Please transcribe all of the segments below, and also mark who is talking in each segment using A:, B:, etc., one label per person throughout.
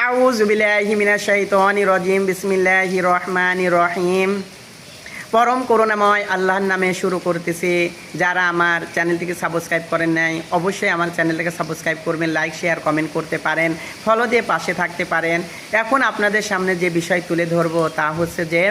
A: আউযু বিল্লাহি মিনাশ শাইতানির রাজিম বিসমিল্লাহির রহমানির রহিম। পরম করুণাময় আল্লাহর নামে শুরু করতেছি। যারা আমার চ্যানেলটিকে সাবস্ক্রাইব করেন নাই অবশ্যই আমার চ্যানেলটাকে সাবস্ক্রাইব করবেন, লাইক শেয়ার কমেন্ট করতে পারেন, ফলো দিয়ে পাশে থাকতে পারেন। এখন আপনাদের সামনে যে বিষয় তুলে ধরবো তা হচ্ছে যে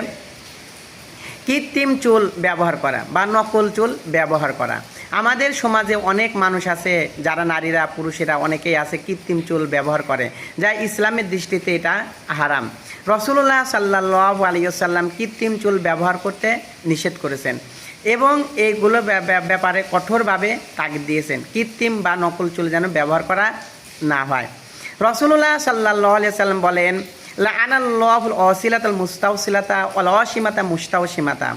A: কৃত্রিম চুল ব্যবহার করা বা নকল চুল ব্যবহার করা। আমাদের সমাজে অনেক মানুষ আছে, যারা নারীরা পুরুষেরা অনেকেই আছে কৃত্রিম চুল ব্যবহার করে, যা ইসলামের দৃষ্টিতে এটা হারাম। রাসূলুল্লাহ সাল্লাল্লাহু আলাইহি ওয়াসাল্লাম কৃত্রিম চুল ব্যবহার করতে নিষেধ করেছেন এবং এইগুলো ব্যাপারে কঠোরভাবে তাগিদ দিয়েছেন, কৃত্রিম বা নকল চুল যেন ব্যবহার করা না হয়। রাসূলুল্লাহ সাল্লাল্লাহু আলাইহি ওয়াসাল্লাম বলেন, লাআনাল্লাহুল ওয়াসিলাতাল মুস্তাওসিলাতা ওয়াল ওয়াশিমাতা মুস্তাওশিমাতা।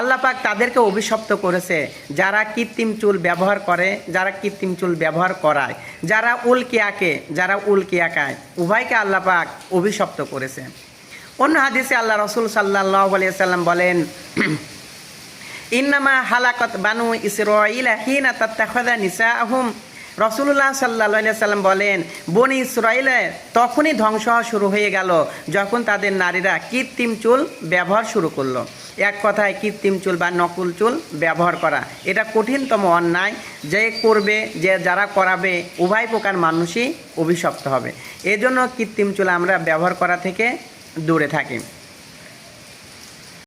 A: আল্লাহ পাক তাদেরকে অভিশপ্ত করেছে যারা কৃত্রিম চুল ব্যবহার করে, যারা কৃত্রিম চুল ব্যবহার করায়, যারা উল্কিয়াকায়, উভয়কে আল্লাহ পাক অভিশপ্ত করেছে। অন্য হাদিসে আল্লাহ রাসূল সাল্লাল্লাহু আলাইহি ওয়াসাল্লাম বলেন, ইন্নামা হালাকাত বানু ইসরাঈল হিনা তাত্তাখাযা নিসাআহুম। রাসূলুল্লাহ সাল্লাল্লাহু আলাইহি ওয়াসাল্লাম বলেন, বনি ইসরাঈলে তখনই ধ্বংস হওয়া শুরু হয়ে গেল যখন তাদের নারীরা কৃত্রিম চুল ব্যবহার শুরু করলো। এক কথায় কৃত্রিম চুল বা নকল চুল ব্যবহার করা এটা কঠিনতম অন্যায়। যে করবে, যারা করাবে, উভয় প্রকার মানুষই অভিশপ্ত হবে। এজন্য কৃত্রিম চুল আমরা ব্যবহার করা থেকে দূরে থাকি।